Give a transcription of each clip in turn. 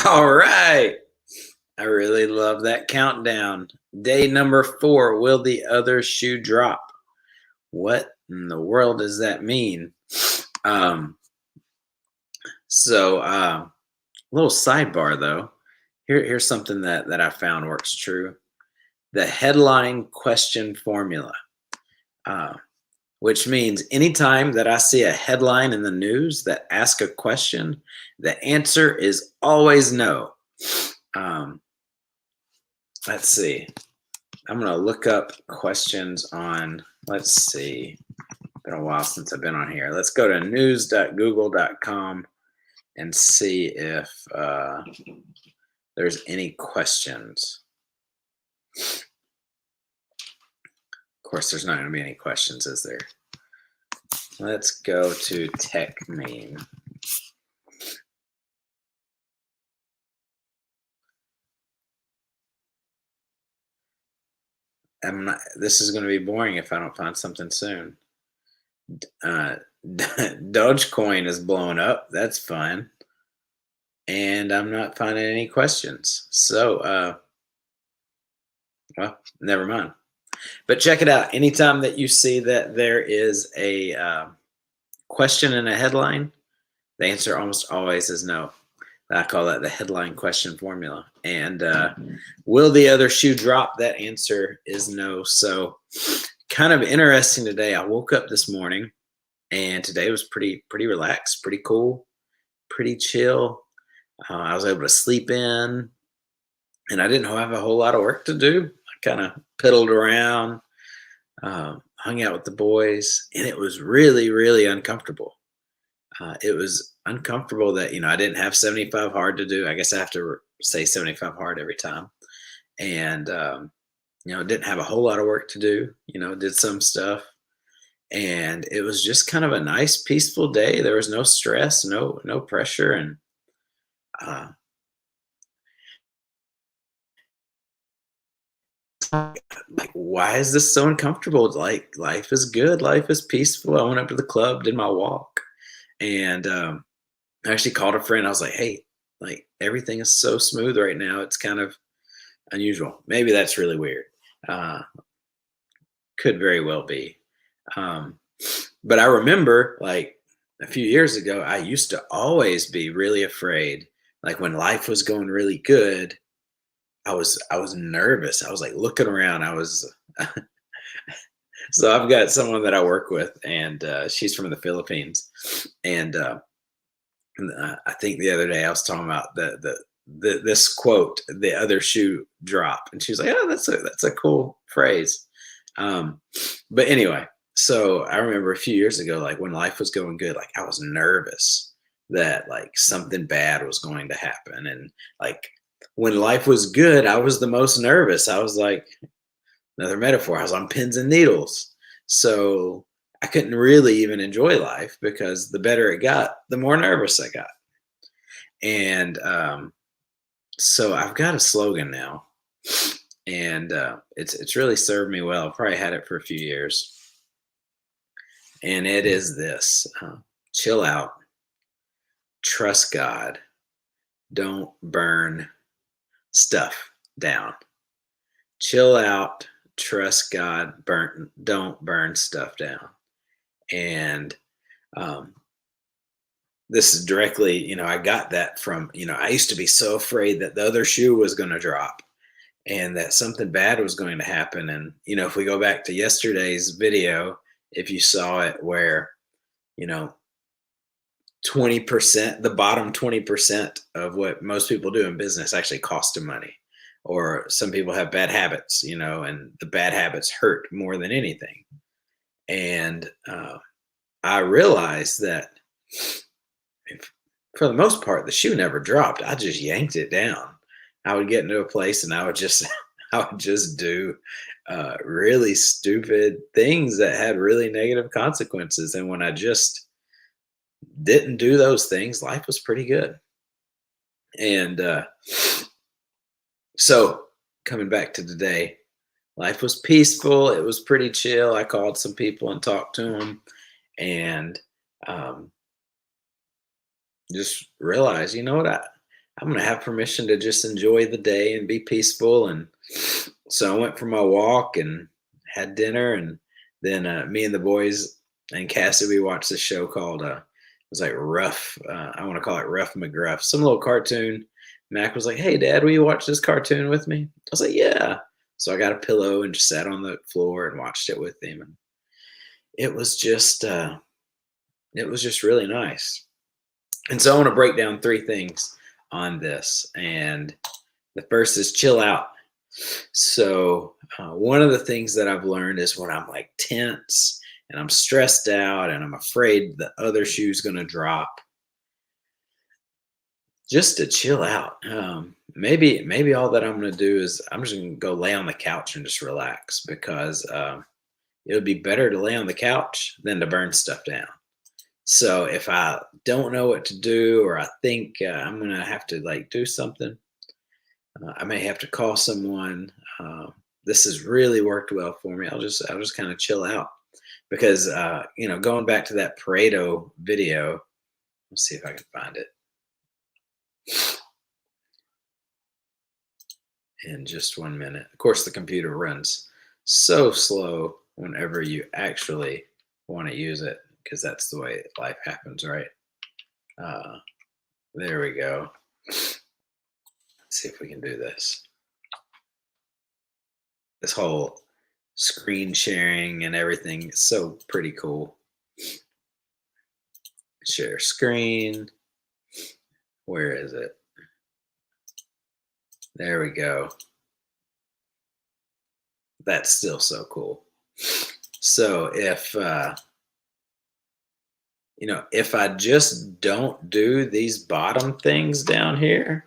All right. I really love that countdown. Day number 4. Will the other shoe drop? What in the world does that mean? Um, so, little sidebar though. Here's something that I found works true. The headline question formula, uh, which means anytime that I see a headline in the news that asks a question, the answer is always no. Um, let's see. I'm gonna look up questions on. Let's see. Been a while since I've been on here. Let's go to news.google.com and see if there's any questions. Of course, there's not going to be any questions, is there? Let's go to Tech Meme. This is going to be boring if I don't find something soon. Dogecoin is blowing up. That's fun. And I'm not finding any questions. So, well, never mind. But check it out. Anytime that you see that there is a question in a headline, the answer almost always is no. I call that the headline question formula. And will the other shoe drop? That answer is no. So kind of interesting today. I woke up this morning and today was pretty relaxed, pretty cool, pretty chill. I was able to sleep in and I didn't have a whole lot of work to do. I kind of piddled around, hung out with the boys, and it was really uncomfortable. It was uncomfortable that I didn't have 75 hard to do. I guess I have to say 75 hard every time, and didn't have a whole lot of work to do. Did some stuff, and it was just kind of a nice, peaceful day. There was no stress, no pressure, and uh, like, why is this so uncomfortable? Like, life is good, life is peaceful. I went up to the club, did my walk, and I actually called a friend. I was like, hey, like everything is so smooth right now. It's kind of unusual. Maybe that's really weird. Uh, could very well be. Um, but I remember like a few years ago, I used to always be really afraid. Like when life was going really good, I was nervous. I was like looking around. I was so I've got someone that I work with, and she's from the Philippines, and I think the other day I was talking about this quote, "The other shoe drop," and she was like, "Oh, that's a cool phrase." Um, but anyway, so I remember a few years ago, like when life was going good, like I was nervous that like something bad was going to happen, and like when life was good, I was the most nervous. I was like, another metaphor, I was on pins and needles. So I couldn't really even enjoy life because the better it got, the more nervous I got. And so I've got a slogan now, and it's really served me well. I've probably had it for a few years, and it is this: chill out, trust God, don't burn stuff down. Chill out, trust God, don't burn stuff down. And um, this is directly, I got that from, I used to be so afraid that the other shoe was going to drop and that something bad was going to happen. And, if we go back to yesterday's video, if you saw it where, you know, 20%, the bottom 20% of what most people do in business actually cost them money. Or some people have bad habits, and the bad habits hurt more than anything. And I realized that if, for the most part, the shoe never dropped. I just yanked it down. I would get into a place and I would just, I would just do really stupid things that had really negative consequences. And when I just didn't do those things, life was pretty good. And so coming back to today, life was peaceful. It was pretty chill. I called some people and talked to them, and um, just realized, you know what? I'm going to have permission to just enjoy the day and be peaceful. And so I went for my walk and had dinner. And then me and the boys and Cassie, we watched this show called, it was like Rough. I want to call it Rough McGruff, some little cartoon. Mac was like, "Hey, Dad, will you watch this cartoon with me?" I was like, "Yeah." So I got a pillow and just sat on the floor and watched it with him. And it was just, really nice. And so I want to break down three things on this. And the first is chill out. So one of the things that I've learned is when I'm like tense and I'm stressed out and I'm afraid the other shoe's going to drop, just to chill out. Maybe all that I'm going to do is I'm just going to go lay on the couch and just relax, because it would be better to lay on the couch than to burn stuff down. So if I don't know what to do, or I think I'm going to have to like do something, I may have to call someone. This has really worked well for me. I'll just kind of chill out, because going back to that Pareto video. Let's see if I can find it in just 1 minute. Of course, the computer runs so slow whenever you actually want to use it, because that's the way life happens, right? There we go. Let's see if we can do this. This whole screen sharing and everything is so pretty cool. Share screen. Where is it? There we go. That's still so cool. So if if I just don't do these bottom things down here,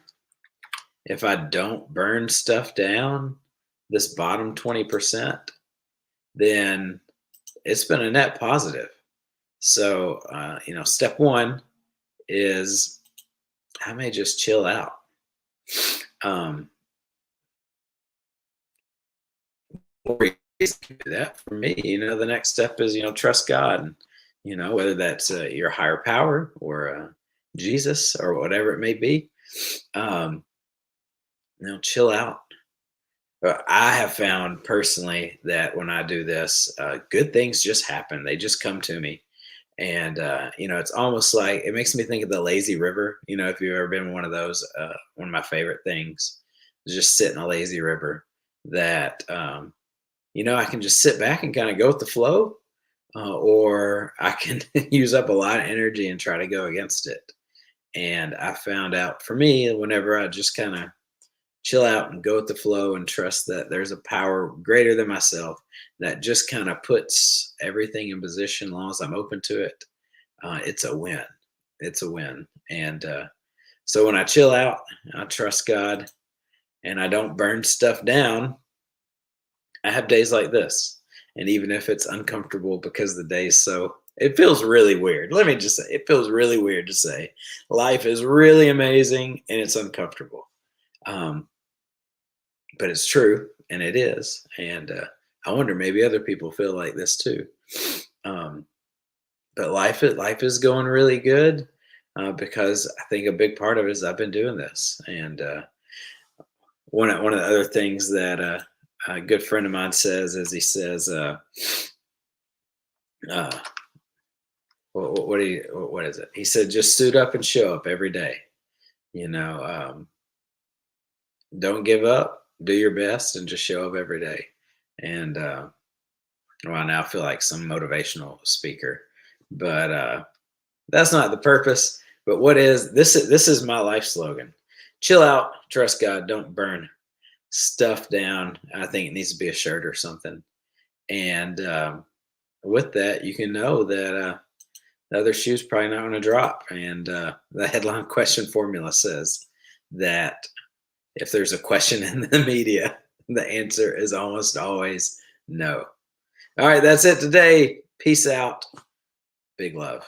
if I don't burn stuff down, this bottom 20%, then it's been a net positive. So, step one is I may just chill out. That for me, the next step is, trust God, whether that's your higher power or Jesus or whatever it may be. Chill out. I have found personally that when I do this, good things just happen. They just come to me. And, it's almost like it makes me think of the lazy river. If you've ever been one of those, one of my favorite things is just sit in a lazy river that, I can just sit back and kind of go with the flow, or I can use up a lot of energy and try to go against it. And I found out for me, whenever I just kind of chill out and go with the flow and trust that there's a power greater than myself that just kind of puts everything in position, as long as I'm open to it, it's a win. It's a win. And so when I chill out, I trust God, and I don't burn stuff down, I have days like this. And even if it's uncomfortable because the day's it feels really weird. Let me just say, it feels really weird to say life is really amazing and it's uncomfortable. But it's true, and it is. And I wonder, maybe other people feel like this too. But life is going really good, because I think a big part of it is I've been doing this. And one of the other things that a good friend of mine says is, he says, what is it? He said, just suit up and show up every day. Don't give up. Do your best and just show up every day. And well, I now feel like some motivational speaker, but that's not the purpose. But what is this? This is my life slogan: chill out, trust God, don't burn stuff down. I think it needs to be a shirt or something. And with that, you can know that the other shoe's probably not going to drop. And the headline question formula says that if there's a question in the media, the answer is almost always no. All right, that's it today. Peace out. Big love.